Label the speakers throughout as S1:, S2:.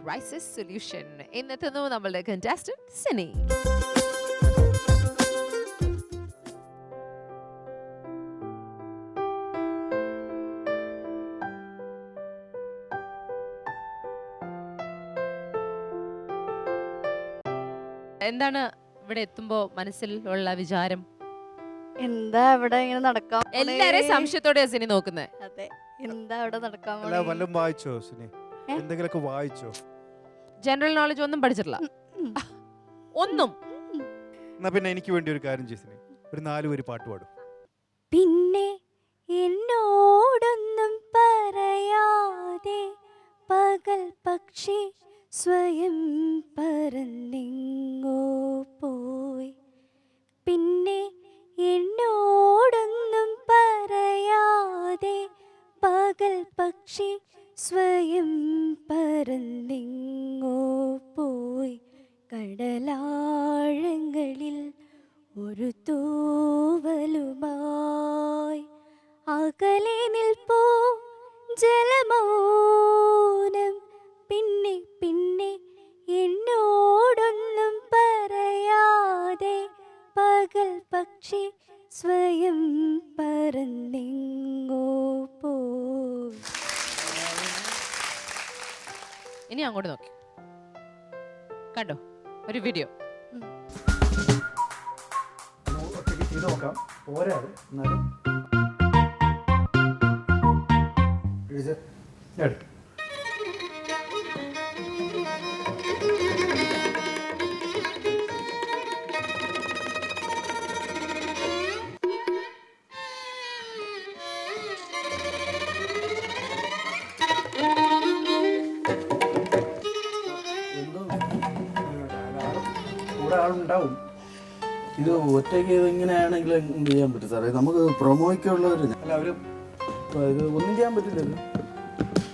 S1: Crisis solution. ഇന്നെത്തുന്നു നമ്മളുടെ contestant Sini. എന്താണ് ഇവിടെ എത്തുമ്പോ മനസ്സിൽ ഉള്ള വിചാരം?
S2: എന്താ ഇവിടെ ഇങ്ങനെ നടക്കാൻ പോണേ?
S1: എല്ലാരെയും സംശയത്തോടെ സിനി നോക്കുന്നത്.
S2: അതെ, എന്താ ഇവിടെ നടക്കാൻ
S3: അല്ല,
S2: പോണേ?
S3: വല്ലതും വായിച്ചോ സിനി? എന്തെങ്കിലുമൊക്കെ വായിച്ചോ?
S1: ജനറൽ നോളജ് ഒന്നും പഠിച്ചിട്ടില്ല. ഒന്നും.
S3: എന്നാ പിന്നെ എനിക്ക് വേണ്ടി ഒരു കാര്യം ചെയ്യ് സിനി, ഒരു 4 വരി പാട്ട് പാടും.
S2: പിന്നെ എന്നോടൊന്നും പറയാതെ പകൽ പക്ഷി സ്വയം പറന്നെങ്ങോ പോയി. പിന്നെ എന്നോടൊന്നും പറയാതെ പകൽ പക്ഷി സ്വയം പറന്നെങ്ങോ പോയി. കടലാഴങ്ങളിൽ ഒരു തൂവലുമായി അകലെ നിൽപ്പോ ജലമൗനം. പിന്നെ പിന്നെ എന്നോടൊന്നും പറയാതെ പകൽ പക്ഷി സ്വയം പറന്നെങ്ങോ പോയി.
S1: ഇനി അങ്ങോട്ട് നോക്കി കണ്ടോ ഒരു വീഡിയോ.
S3: നോക്കാം, പോരാതെ എന്നാലും കൂടെ ആളുണ്ടാവും.
S4: ഇത് ഒറ്റയ്ക്ക് ഇങ്ങനെയാണെങ്കിൽ എന്ത് ചെയ്യാൻ പറ്റും സാറേ? നമുക്ക് പ്രൊമോയ്ക്കുള്ളവർ
S3: അല്ല, അവര്
S4: ഇത് ഒന്നും ചെയ്യാൻ പറ്റില്ലല്ലോ.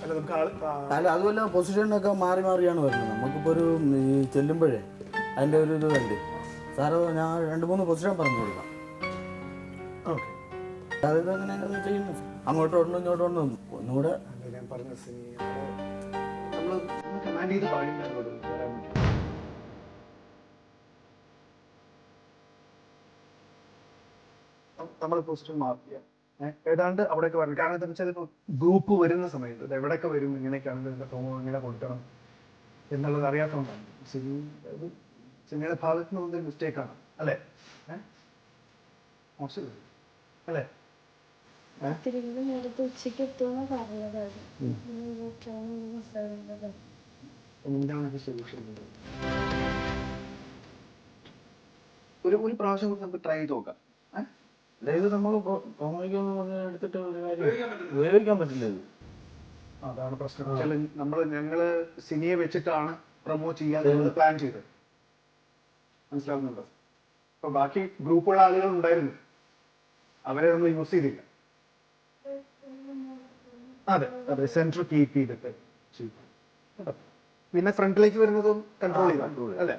S3: അല്ല, നമുക്ക്
S4: അല്ല, അതുമല്ല പൊസിഷനൊക്കെ മാറി മാറിയാണ് വരുന്നത്. നമുക്കിപ്പോൾ ഒരു ഈ ചെല്ലുമ്പോഴേ അതിൻ്റെ ഒരു ഇത് വേണ്ടി സാറ് ഞാൻ 2-3 പൊസിഷൻ പറഞ്ഞു കൊടുക്കാം.
S3: ഓക്കെ,
S4: അതായത് എങ്ങനെയാണ് ചെയ്യുന്നത്? അങ്ങോട്ടോ ഉള്ളു ഇങ്ങോട്ടോ ഉള്ളു ഒന്നുകൂടെ
S3: ഞാൻ പറഞ്ഞ സിനി നമ്മൾ കമാൻഡ് ചെയ്ത് പാടില്ല. നമ്മൾ പൊസിഷൻ മാർക്ക് ഏതാണ്ട് അവിടെയൊക്കെ വരണം. കാരണം എന്താ വെച്ചാൽ ഇപ്പോൾ ഗ്രൂപ്പ് വരുന്ന സമയത്ത് ഇത് എവിടെയൊക്കെ വരും, ഇങ്ങനെയൊക്കെയാണ് ഇതിന്റെ ടോമോ എങ്ങനെ കൊടുക്കണം എന്നുള്ളത് അറിയാത്തതുകൊണ്ടാണ്. സിനിയുടെ ഭാഗത്ത് നിന്ന് മിസ്റ്റേക്കാണ് അല്ലേ? മോശം അല്ലേ? എന്താണ് സൊല്യൂഷൻ? ഒരു പ്രാവശ്യം നമുക്ക് ട്രൈ ചെയ്ത് നോക്കാം.
S4: അതായത് നമ്മൾ പ്രൊമോയ്ക്ക് എടുത്തിട്ട് ഒരു കാര്യം ഉപയോഗിക്കാൻ പറ്റില്ല. ഇത്
S3: അതാണ് പ്രശ്നം. ഞങ്ങള് സിനിയെ വെച്ചിട്ടാണ് പ്രൊമോട്ട് ചെയ്യാൻ പ്ലാൻ ചെയ്തത്. മനസ്സിലാവുന്നുണ്ടോ? അപ്പൊ ബാക്കി ഗ്രൂപ്പുള്ള ആളുകൾ ഉണ്ടായിരുന്നു, അവരെ നമ്മൾ യൂസ് ചെയ്തില്ല. അതെ അതെ, സെന്റർ കീപ്പ് ചെയ്തിട്ട് പിന്നെ ഫ്രണ്ടിലേക്ക് വരുന്നതും കൺട്രോൾ ചെയ്തു അല്ലേ?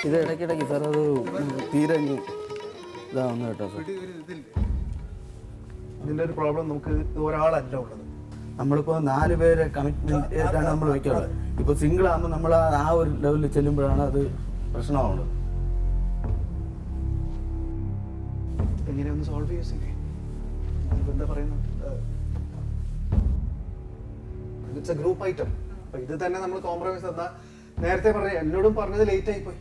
S4: ഇത് ഇടയ്ക്കിടയ്ക്ക് സാർ അത് തീരെ ഇതാവുന്നു കേട്ടോ സാർ.
S3: ഇതിന്റെ ഒരു പ്രോബ്ലം നമുക്ക് ഒരാളല്ല ഉള്ളത്.
S4: നമ്മളിപ്പോൾ 4 പേരെ കമ്മിറ്റ്മെന്റ് ആയിട്ടാണ് നമ്മൾ വയ്ക്കാറുള്ളത്. ഇപ്പോൾ സിംഗിൾ ആകുമ്പോൾ നമ്മൾ ആ ഒരു ലെവലിൽ ചെല്ലുമ്പോഴാണ് അത് പ്രശ്നമാവുന്നത്.
S3: എങ്ങനെയൊന്ന് സോൾവ് ചെയ്യുക? എന്താ പറയുന്നത്, ഇറ്റ്സ് എ ഗ്രൂപ്പ് ഐറ്റം. അപ്പൊ ഇത് തന്നെ നമ്മൾ കോംപ്രമൈസ് എന്താ നേരത്തെ പറഞ്ഞ എന്നോടും പറഞ്ഞത് ലേറ്റ് ആയി പോയി.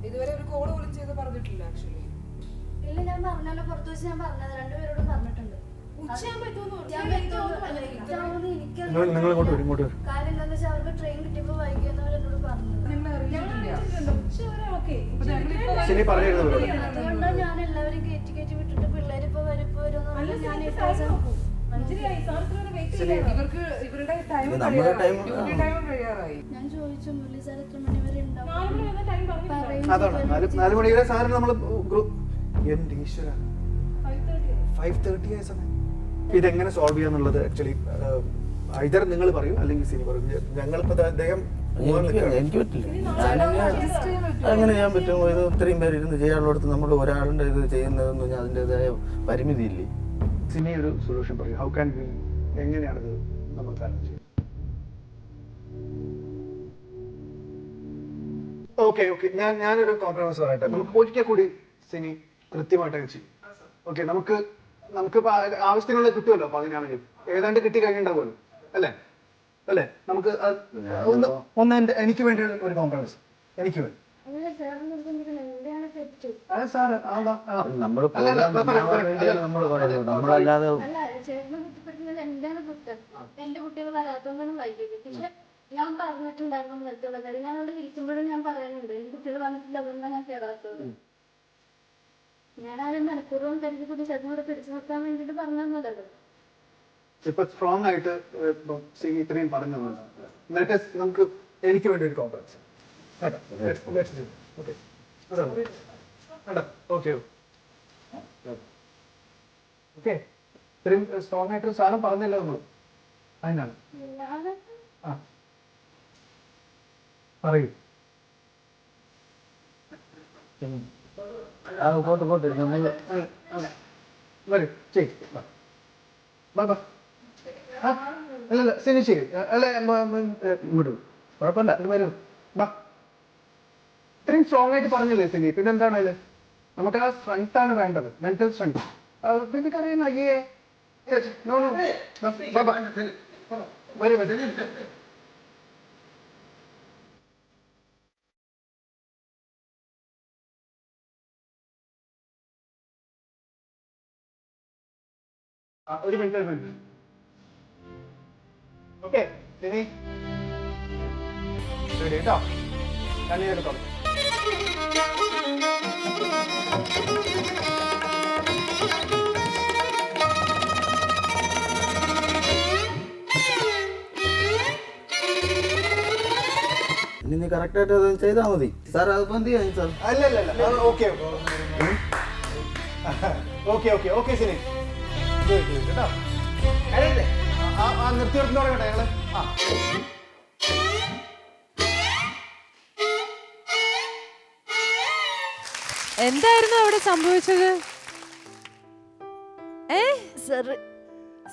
S5: ഇതുവരെ ഒരു കോൾ പോലും ചെയ്ത് പറഞ്ഞിട്ടില്ല. ആക്ച്വലി
S2: ഇല്ല, ഞാൻ പറഞ്ഞല്ലോ, പുറത്തു വെച്ച് ഞാൻ പറഞ്ഞത് 2 പേരോടും പറഞ്ഞിട്ടുണ്ട്.
S3: നിങ്ങൾ ഇങ്ങോട്ട് വരും, ഇങ്ങോട്ട് വരും.
S2: കാര്യം എന്താണെന്ന് വെച്ചാൽ അവർക്ക് ട്രെയിൻ കിട്ടിയപ്പോൾ വൈകിയെന്നവർ എന്നോട് പറഞ്ഞത്.
S3: ശരി, പറഞ്ഞിരുന്നു.
S2: അതുകൊണ്ടാണ് ഞാൻ എല്ലാവരും കയറ്റി വിട്ടിട്ട് പിള്ളേരിപ്പോ വരും ഞാൻ 8 ദിവസം
S5: അഞ്ചരയായി, സാർ ഇത്രയും wait ചെയ്യാണോ? ഇവർക്ക് ഇവരുടെ time
S4: ഇത് നമ്മുടെ
S5: കഴിയാറായി.
S4: time-
S5: Duty time കഴിയാറായി.
S2: ഞാൻ ചോദിച്ചു മുരളി സാർ എത്ര മണി വരെ ഉണ്ടാവും?
S5: 4 മണി വരെ time പറഞ്ഞിട്ടില്ല.
S2: പറയും.
S3: അതാണ് 4 മണി വരെ സാറിന് നമ്മൾ എന്റെ ഈശ്വര
S5: 5:30 ആയി.
S3: 5:30 ആയ സമയം ഇതെങ്ങനെ സോൾവ് ചെയ്യാന്നുള്ളത് ആക്ച്വലി ഐതർ നിങ്ങൾ പറയും അല്ലെങ്കിൽ സിനി പറയും. ഞങ്ങളിപ്പോ അദ്ദേഹം പോകാൻ നിൽക്കുകയാണ്.
S4: എനിക്ക് പറ്റില്ല. അങ്ങനെ ചെയ്യാൻ പറ്റുമോ? ഇത് ഇത്രയും പേര് ഇരുന്ന് ചെയ്യാനുള്ളടത്ത് നമ്മൾ ഒരാളുടെ ഇത് ചെയ്യുന്നതെന്ന് പറഞ്ഞാൽ അതിൻ്റെതായ പരിമിതിയില്ലേ?
S3: സിനി ഒരു സൊല്യൂഷൻ പറയും. ഹൗ ക്യാൻ ബി, എങ്ങനെയാണിത് നമ്മൾ കാര്യം ചെയ്യുന്നത്? ഓക്കെ ഓക്കെ, ഞാനൊരു കോംപ്രമൈസ് പറയട്ടെ. നമുക്ക് ഒരിക്കൽ കൂടി സിനി കൃത്യമായിട്ടൊക്കെ ചെയ്യും. ഓക്കെ, നമുക്ക് ആവശ്യത്തിനുള്ള കിട്ടുമല്ലോ. അപ്പൊ അങ്ങനെയാണെങ്കിൽ ഏതാണ്ട് കിട്ടി കഴിഞ്ഞിട്ടുണ്ടാവുമല്ലോ, അല്ലേ? നമുക്ക് ഒന്ന് എനിക്ക് വേണ്ടി ഒരു കോംപ്രമൈസ്, എനിക്ക് വേണ്ടി.
S2: അല്ല സാറിന് എന്താണ് തെറ്റ്?
S3: അത് സാറ്
S4: നമ്മൾ നമ്മൾ പറയുന്നത് നമ്മളല്ലാതെ
S2: അല്ല ചേട്ടനെ കുറ്റപ്പെടുത്തുന്നത് എന്താണ് കുറ്റം? എന്റെ കുട്ടികൾ വരാത്തോണ്ടാണ് വൈകിയത്. പക്ഷെ ഞാൻ പറഞ്ഞിട്ടുണ്ടായിരുന്നു നിർത്തുള്ള കാര്യം. ഞാൻ അവിടെ ഇരിക്കുമ്പോഴും ഞാൻ പറയുന്നുണ്ട് എന്റെ കുട്ടികൾ വന്നിട്ടില്ല, അതുകൊണ്ടാണ് ഞാൻ കയറാത്തത്. ഞാൻ ആരും മനഃപൂർവ്വം കരുതി കൂടി ചേട്ടനോട് പിടിച്ചു നിർത്താൻ വേണ്ടിട്ട് പറഞ്ഞത്.
S3: ഇപ്പൊ സ്ട്രോങ് ആയിട്ട് സിനി ഇത്രയും പറഞ്ഞു എന്നിട്ട് നമുക്ക് എനിക്ക് വേണ്ടി ഒരു കോംപ്രമൈസ്. ഓക്കെ, ഇത്രയും സ്ട്രോങ് ആയിട്ട് സാധനം പറഞ്ഞല്ലോ നമ്മൾ. അതിനാണ് ആ പറയൂ.
S4: പോട്ടെ നമ്മൾ
S3: വരൂ, ചെയ്. അല്ലല്ല സിനി ചെയ്യും. അല്ല ഇങ്ങോട്ട് കുഴപ്പമില്ല, ഇത് വരൂ. ബാ, ഇത്രയും സ്ട്രോങ് ആയിട്ട് പറഞ്ഞില്ലേ സിനി, പിന്നെന്താണ് ഇത്? നമുക്ക് ആ സ്ട്രെങ്ത് ആണ് വേണ്ടത്, മെന്റൽ സ്ട്രെങ്ത്. നിനക്കറിയാം അയ്യേ. വരൂ വരൂ. ഒരു മിനിറ്റ്. ഓക്കെ സിനി റെഡി കേട്ടോ? ഞാൻ ഇതൊക്കെ തുടങ്ങി.
S4: ഇനി നീ കറക്റ്റായിട്ട് അത് ചെയ്താൽ മതി സാർ. അതിപ്പോൾ എന്ത് ചെയ്യാം സാർ?
S3: അല്ലല്ല okay okay okay okay Sini കേട്ടോ? നിർത്തി നിർത്തി തുടങ്ങട്ടെ ഞങ്ങള്.
S1: എന്തായിരുന്നു അവിടെ സംഭവിച്ചത്?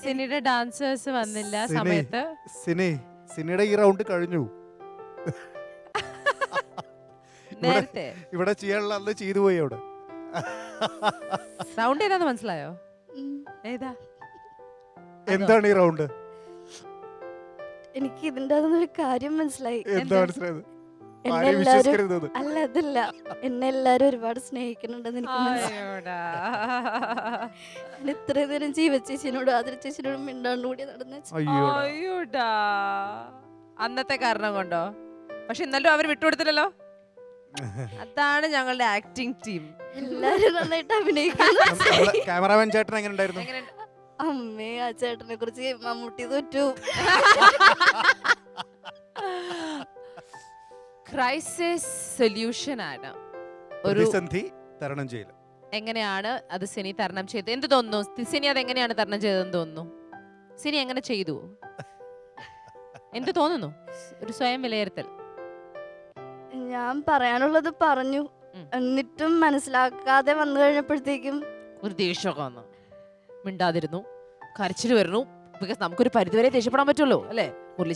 S1: സിനിയുടെ ഡാൻസേഴ്സ് വന്നില്ല സമയത്ത്.
S6: സിനിയുടെ ഈ റൗണ്ട് കഴിഞ്ഞു.
S1: നേരത്തെ
S6: ഇവിടെ ചെയ്യാനുള്ള അന്ന് ചെയ്തു പോയി. അവിടെ
S1: റൗണ്ട് ഏതാന്ന് മനസ്സിലായോ? ഏതാ?
S7: എന്താണ് ഈ റൗണ്ട്?
S2: എനിക്ക് ഇതിന്റെ ഒരു കാര്യം മനസ്സിലായി.
S7: എന്താ മനസ്സിലായത്?
S2: എന്നെ
S7: ആരെയും
S2: എല്ലാരും
S7: വിശ്വസിക്കരുതെന്ന്.
S2: അല്ല അതല്ല, എന്നെ എല്ലാരും ഒരുപാട് സ്നേഹിക്കുന്നുണ്ടെന്ന് എനിക്ക് മനസ്സിലായി.
S1: അയ്യോടാ.
S2: ഞാൻ ഇത്രയും നേരം ജീവ ചേച്ചിനോടും ആദര ചേച്ചിനോടും മിണ്ടാണ്ട് കൂടി നടന്ന
S7: അയ്യോ
S1: അയ്യോടാ. അന്നത്തെ കാരണം കൊണ്ടോ? പക്ഷെ ഇന്നലും അവർ വിട്ടുകൊടുത്തില്ലല്ലോ. അതാണ് ഞങ്ങളുടെ ആക്ടിംഗ് ടീം.
S2: എല്ലാരും നന്നായിട്ട് അഭിനയിക്കുന്നു.
S7: ക്യാമറാമാൻ ചേട്ടൻ എങ്ങനെ ഉണ്ടായിരുന്നു?
S2: അമ്മേ, ആ ചേട്ടനെ കുറിച്ച് മമ്മൂട്ടി തോറ്റു.
S1: ക്രൈസിസ് സൊല്യൂഷൻ ആണ് ഒരു
S7: പ്രതിസന്ധി തരണം ചെയ്യൽ.
S1: എങ്ങനെയാണ് അത് സിനി തരണം ചെയ്തത്? എന്ത് തോന്നുന്നു സിനി അത് എങ്ങനെയാണ് തരണം ചെയ്തതെന്ന് തോന്നുന്നു? സിനി എങ്ങനെ ചെയ്തു? എന്ത് തോന്നുന്നു? ഒരു സ്വയം വിലയിരുത്തൽ.
S2: ഞാൻ പറയാനുള്ളത് പറഞ്ഞു, എന്നിട്ടും മനസ്സിലാക്കാതെ വന്നു കഴിഞ്ഞപ്പോഴത്തേക്കും
S1: ഒരു ദേഷ്യമൊക്കെ വന്നു, മിണ്ടാതിരുന്നു, കരച്ചിൽ വരുന്നു. ബിക്കോസ് നമുക്കൊരു പരിധിവരെ ദേഷ്യപ്പെടാൻ പറ്റുള്ളൂ അല്ലേ? മുരളി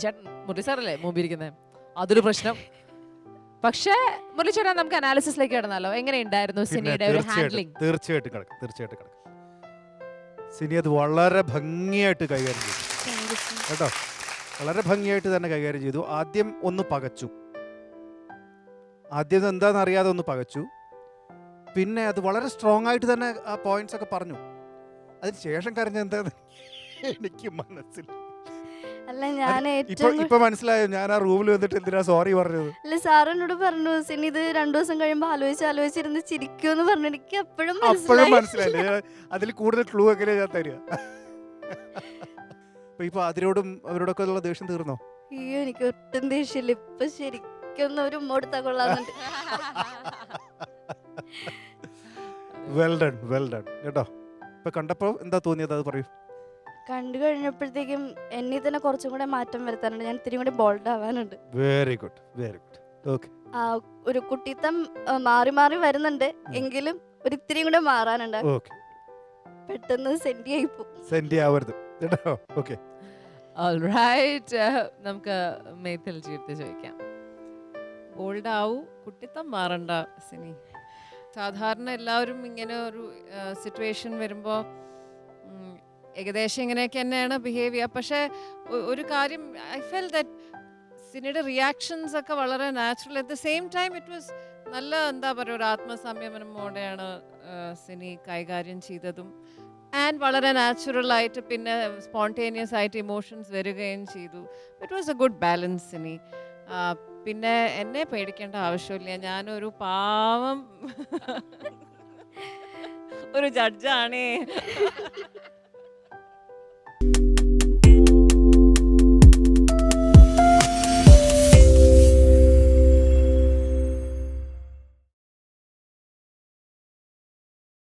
S1: സാറല്ലേ മുമ്പിരിക്കുന്നത്, അതൊരു പ്രശ്നം. പക്ഷേ മുരളി ചേട്ടാ, നമുക്ക് അനാലിസിസിലേക്ക് കിടന്നാലോ? എങ്ങനെയുണ്ടായിരുന്നു സിനിയുടെ ഒരു ഹാൻഡ്ലിംഗ്?
S7: തീർച്ചയായിട്ടും കിടക്കും. സിനി അത് വളരെ ഭംഗിയായിട്ട് കൈകാര്യം ചെയ്തു കേട്ടോ. വളരെ ഭംഗിയായിട്ട് തന്നെ കൈകാര്യം ചെയ്തു. ആദ്യം ഒന്ന് പകച്ചു, ആദ്യം എന്താണെന്ന് അറിയാതെ ഒന്ന് പകച്ചു. പിന്നെ അത് വളരെ സ്ട്രോങ് ആയിട്ട് തന്നെ ആ പോയിന്റ്സ് ഒക്കെ പറഞ്ഞു. അതിന് ശേഷം കരഞ്ഞ എന്താന്ന് എനിക്ക് മനസ്സിൽ
S2: അല്ല, ഞാൻ ഏറ്റവും
S7: ഇപ്പൊ മനസ്സിലായോ ഞാൻ ആ റൂമിൽ വന്നിട്ട് എന്തിനാ സോറി പറഞ്ഞത്?
S2: അല്ല, സാറിനോട് പറഞ്ഞു സിനി ഇത് 2 ദിവസം കഴിയുമ്പോ ആലോചിച്ചിരുന്ന് ചിരിക്കുമെന്ന് പറഞ്ഞു. എനിക്ക് അപ്പോഴും
S7: മനസ്സിലായില്ലേ? അതിൽ കൂടുതൽ ക്ലൂ എങ്ങനെയാ ഞാൻ തരിക? അപ്പൊ ഇപ്പൊ അതിരോടും അവരോടൊക്കെ ഉള്ള ദേഷ്യം തീർന്നോ?
S2: അയ്യോ എനിക്ക് ഒട്ടും ദേഷ്യമില്ല ഇപ്പൊ ശരിക്കും ഒരു മോടുത്താ കൊള്ളാന്നുണ്ട്.
S7: വെൽ ഡൺ കേട്ടോ. ഇപ്പൊ കണ്ടപ്പോ എന്താ തോന്നിയത് അത് പറയൂ.
S2: കണ്ടു കഴിഞ്ഞപ്പോഴത്തേക്കും എന്നെ തന്നെ കുറച്ചും കൂടെ മാറ്റം വരുത്താനുണ്ട്. ഞാൻ ഇത്തിരി കൂടെ ബോൾഡ് ആവാനുണ്ട്.
S7: Very good okay.
S2: ആ ഒരു കുട്ടിത്തം മാറി മാറി വരുന്നുണ്ട് എങ്കിലും ഒരു ഇത്തിരി കൂടെ മാറാനുണ്ട്.
S7: ഓക്കെ,
S2: പെട്ടെന്ന് സെൻഡി ആയിപ്പോ.
S7: സെൻഡി ആവരുത് കേട്ടോ. ഓക്കെ,
S1: ഓൾറൈറ്റ്, നമുക്ക് മേത്തിൽ ജീവിതത്തെ ചോദിക്കാം. ബോൾഡ് ആവൂ, കുട്ടിത്തം മാറണ്ട സിനി. സാധാരണ എല്ലാവരും ഇങ്ങനെ ഒരു സിറ്റുവേഷൻ വരുമ്പോൾ ഏകദേശം ഇങ്ങനെയൊക്കെ തന്നെയാണ് ബിഹേവ് ചെയ്യുക. പക്ഷേ ഒരു കാര്യം ഐ ഫെൽ ദാറ്റ് സിനിയുടെ റിയാക്ഷൻസ് ഒക്കെ വളരെ natural. At the same time it was നല്ല എന്താ പറയുക ഒരു ആത്മസംയമനമോടെയാണ് സിനി കൈകാര്യം ചെയ്തതും. ആൻഡ് വളരെ നാച്ചുറലായിട്ട് പിന്നെ സ്പോണ്ടേനിയസ് ആയിട്ട് ഇമോഷൻസ് വരികയും ചെയ്തു. It was a good balance Sini. പിന്നെ എന്നെ പേടിക്കേണ്ട ആവശ്യമില്ല, ഞാനൊരു പാവം ഒരു ജഡ്ജാണേ.